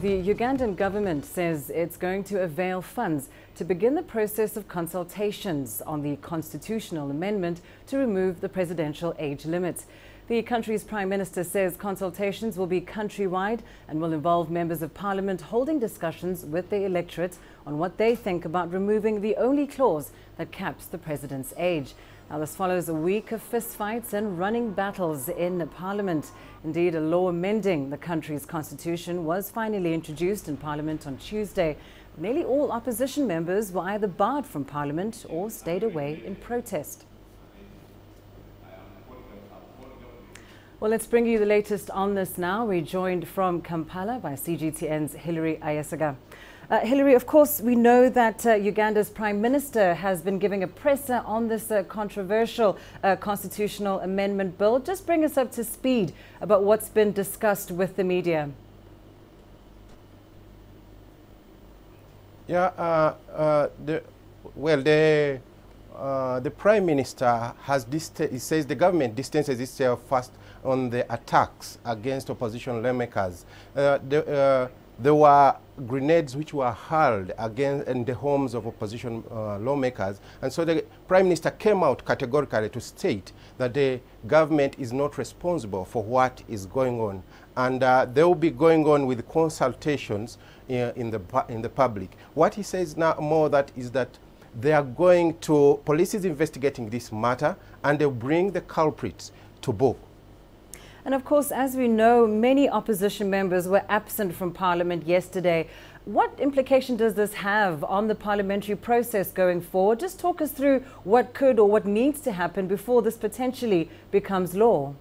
The Ugandan government says it's going to avail funds to begin the process of consultations on the constitutional amendment to remove the presidential age limit. The country's Prime Minister says consultations will be countrywide and will involve members of parliament holding discussions with the electorate on what they think about removing the only clause that caps the president's age. Now, this follows a week of fistfights and running battles in Parliament. Indeed, a law amending the country's constitution was finally introduced in Parliament on Tuesday. Nearly all opposition members were either barred from Parliament or stayed away in protest. Well, let's bring you the latest on this now. We're joined from Kampala by CGTN's Hilary Ayesiga. Hilary, of course, we know that Uganda's Prime Minister has been giving a presser on this controversial constitutional amendment bill. Just bring us up to speed about what's been discussed with the media. Yeah, the Prime Minister has he says the government distances itself first on the attacks against opposition lawmakers. There were grenades which were hurled against in the homes of opposition lawmakers, and so the Prime Minister came out categorically to state that the government is not responsible for what is going on, and they will be going on with consultations in the public. What he says now more that is that they are going to, police is investigating this matter and they'll bring the culprits to book. And of course, as we know, many opposition members were absent from Parliament yesterday. What implication does this have on the parliamentary process going forward? Just talk us through what could or what needs to happen before this potentially becomes law.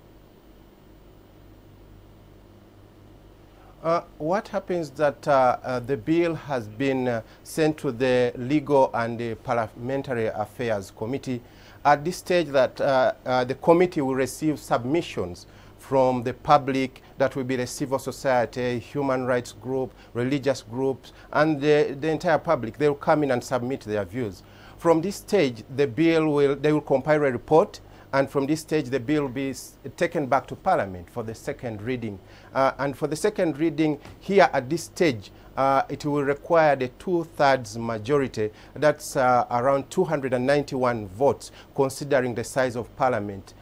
What happens that the bill has been sent to the Legal and the Parliamentary Affairs Committee. At this stage that the committee will receive submissions from the public, that will be the civil society, human rights group, religious groups, and the entire public. They will come in and submit their views. From this stage, they will compile a report, and from this stage, the bill will be taken back to Parliament for the second reading. And for the second reading, here at this stage, it will require the 2/3 majority. That's around 291 votes, considering the size of Parliament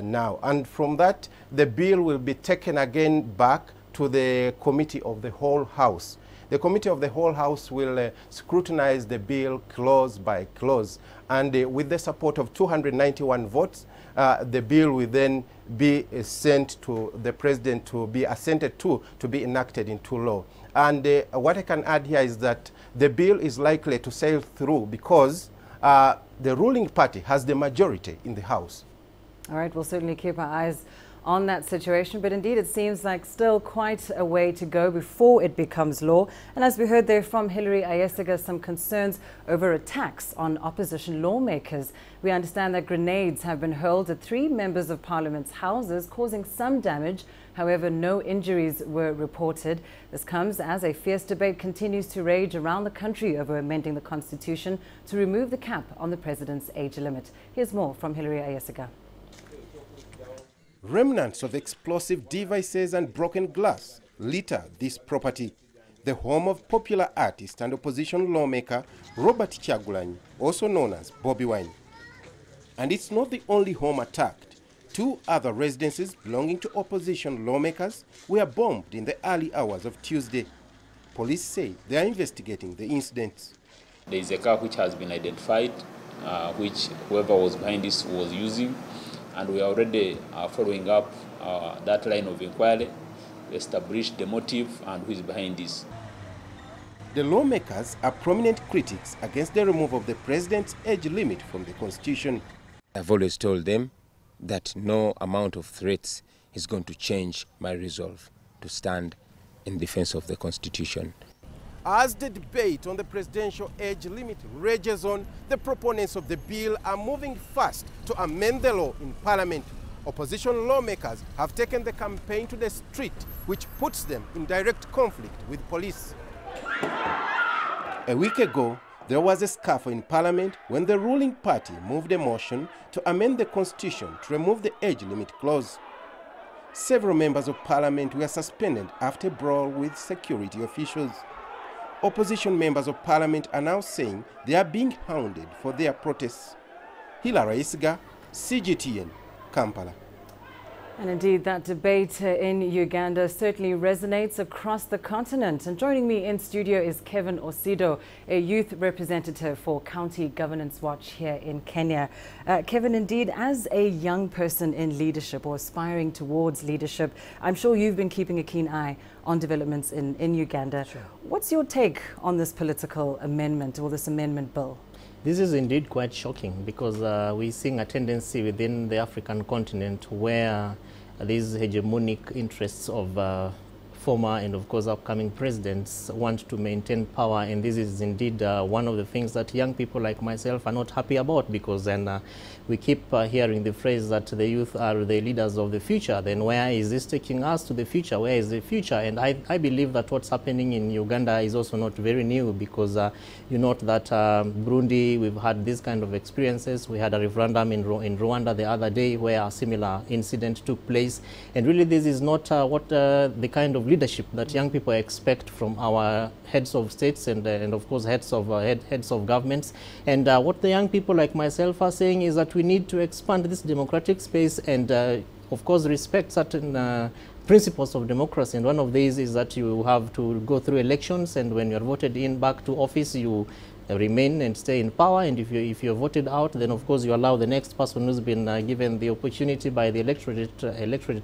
now. And from that, the bill will be taken again back to the Committee of the Whole House. The Committee of the Whole House will scrutinize the bill clause by clause, and with the support of 291 votes, the bill will then be sent to the President to be assented to be enacted into law. And what I can add here is that the bill is likely to sail through because the ruling party has the majority in the House. All right, we'll certainly keep our eyes on that situation, but indeed it seems like still quite a way to go before it becomes law. And as we heard there from Hilary Ayesiga, some concerns over attacks on opposition lawmakers. We understand that grenades have been hurled at 3 members of Parliament's houses, causing some damage. However, no injuries were reported. This comes as a fierce debate continues to rage around the country over amending the Constitution to remove the cap on the president's age limit. Here's more from Hilary Ayesiga. Remnants of explosive devices and broken glass litter this property, the home of popular artist and opposition lawmaker Robert Kyagulanyi, also known as Bobi Wine. And it's not the only home attacked. 2 other residences belonging to opposition lawmakers were bombed in the early hours of Tuesday. Police say they are investigating the incidents. There is a car which has been identified, which whoever was behind this was using. And we are already following up that line of inquiry, establish the motive and who is behind this. The lawmakers are prominent critics against the removal of the president's age limit from the Constitution. I've always told them that no amount of threats is going to change my resolve to stand in defense of the Constitution. As the debate on the presidential age limit rages on, the proponents of the bill are moving fast to amend the law in Parliament. Opposition lawmakers have taken the campaign to the street, which puts them in direct conflict with police. A week ago, there was a scuffle in Parliament when the ruling party moved a motion to amend the Constitution to remove the age limit clause. Several members of parliament were suspended after a brawl with security officials. Opposition members of parliament are now saying they are being hounded for their protests. Hilary Isiga, CGTN, Kampala. And indeed, that debate in Uganda certainly resonates across the continent. And joining me in studio is Kevin Osido, a youth representative for County Governance Watch here in Kenya. Kevin, indeed, as a young person in leadership or aspiring towards leadership, I'm sure you've been keeping a keen eye on developments in Uganda. Sure. What's your take on this political amendment or this amendment bill? This is indeed quite shocking because we're seeing a tendency within the African continent where these hegemonic interests of former and of course upcoming presidents want to maintain power, and this is indeed one of the things that young people like myself are not happy about, because then we keep hearing the phrase that the youth are the leaders of the future. Then where is this taking us to the future? Where is the future? And I believe that what's happening in Uganda is also not very new, because you note that Burundi, we've had these kind of experiences. We had a referendum in Rwanda the other day where a similar incident took place, and really this is not what the kind of leadership that young people expect from our heads of states and of course heads of governments. And what the young people like myself are saying is that we need to expand this democratic space and of course respect certain principles of democracy. And one of these is that you have to go through elections, and when you're voted in back to office, you remain and stay in power, and if you're voted out, then of course you allow the next person who's been given the opportunity by the electorate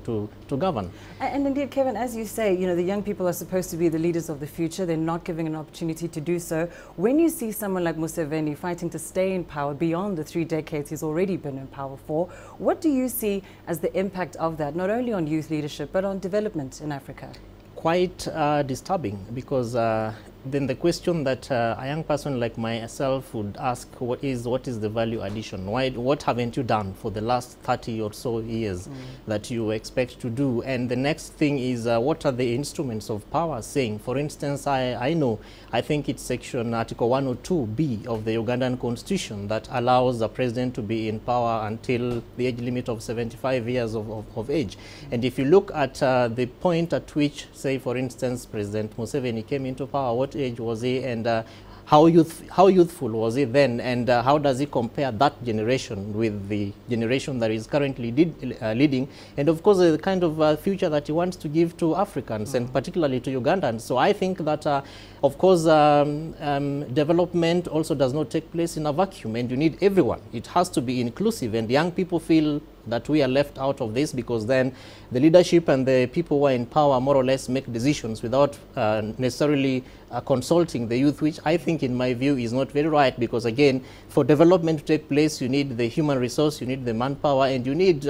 to govern. And indeed, Kevin, as you say, you know, the young people are supposed to be the leaders of the future. They're not given an opportunity to do so. When you see someone like Museveni fighting to stay in power beyond the 3 decades he's already been in power for, what do you see as the impact of that, not only on youth leadership, but on development in Africa? Quite disturbing, because then the question that a young person like myself would ask, what is the value addition? What haven't you done for the last 30 or so years that you expect to do? And the next thing is, what are the instruments of power saying? For instance, I think it's section Article 102B of the Ugandan Constitution that allows the president to be in power until the age limit of 75 years of age. And if you look at the point at which, say, for instance, President Museveni came into power, what age was he, and how youthful was he then, and how does he compare that generation with the generation that is currently leading, and of course the kind of future that he wants to give to Africans and particularly to Ugandans. So I think that of course development also does not take place in a vacuum, and you need everyone. It has to be inclusive, and young people feel that we are left out of this, because then the leadership and the people who are in power more or less make decisions without necessarily consulting the youth, which I think in my view is not very right, because again, for development to take place, you need the human resource, you need the manpower, and you need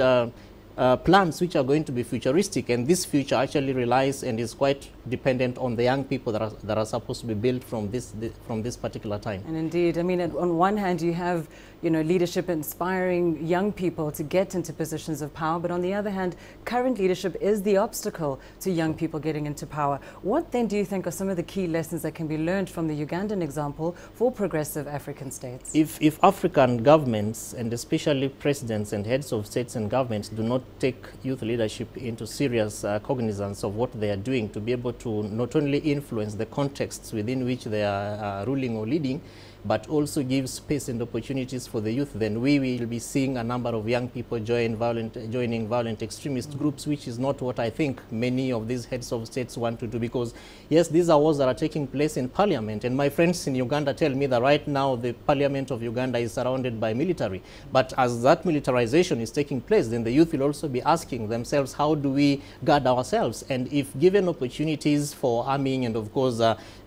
plans which are going to be futuristic, and this future actually relies and is quite dependent on the young people that are supposed to be built from this particular time. And indeed, I mean, on one hand you have, you know, leadership inspiring young people to get into positions of power, but on the other hand, current leadership is the obstacle to young people getting into power. What then do you think are some of the key lessons that can be learned from the Ugandan example for progressive African states? If African governments, and especially presidents and heads of states and governments, do not take youth leadership into serious cognizance of what they are doing to be able to not only influence the contexts within which they are ruling or leading, but also give space and opportunities for the youth, then we will be seeing a number of young people joining violent extremist groups, which is not what I think many of these heads of states want to do. Because yes, these are wars that are taking place in parliament, and my friends in Uganda tell me that right now the parliament of Uganda is surrounded by military. But as that militarization is taking place, then the youth will also be asking themselves, how do we guard ourselves? And if given opportunities for arming, and of course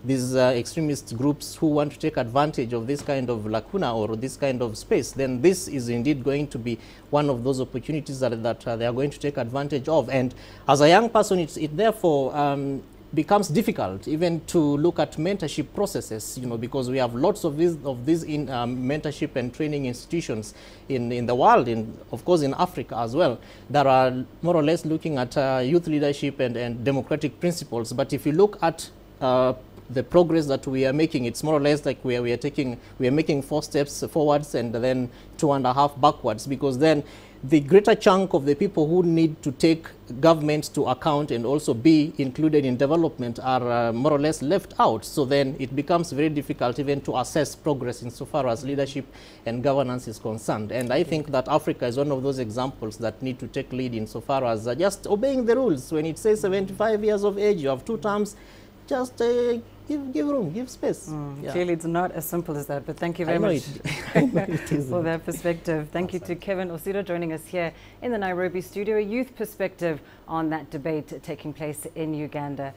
these extremist groups who want to take advantage of this kind of lacuna or this kind of space, then this is indeed going to be one of those opportunities that they are going to take advantage of. And as a young person, it therefore becomes difficult even to look at mentorship processes, you know, because we have lots of these in mentorship and training institutions in the world, and of course in Africa as well, that are more or less looking at youth leadership and democratic principles. But if you look at the progress that we are making, it's more or less like we are making 4 steps forwards and then 2.5 backwards, because then the greater chunk of the people who need to take government to account and also be included in development are more or less left out. So then it becomes very difficult even to assess progress insofar as leadership and governance is concerned. And I think that Africa is one of those examples that need to take lead insofar as just obeying the rules. When it says 75 years of age, you have 2 terms, just give room, give space. Yeah. Clearly, it's not as simple as that, but thank you very much for that perspective. Thank you to Kevin Osiro joining us here in the Nairobi studio, a youth perspective on that debate taking place in Uganda.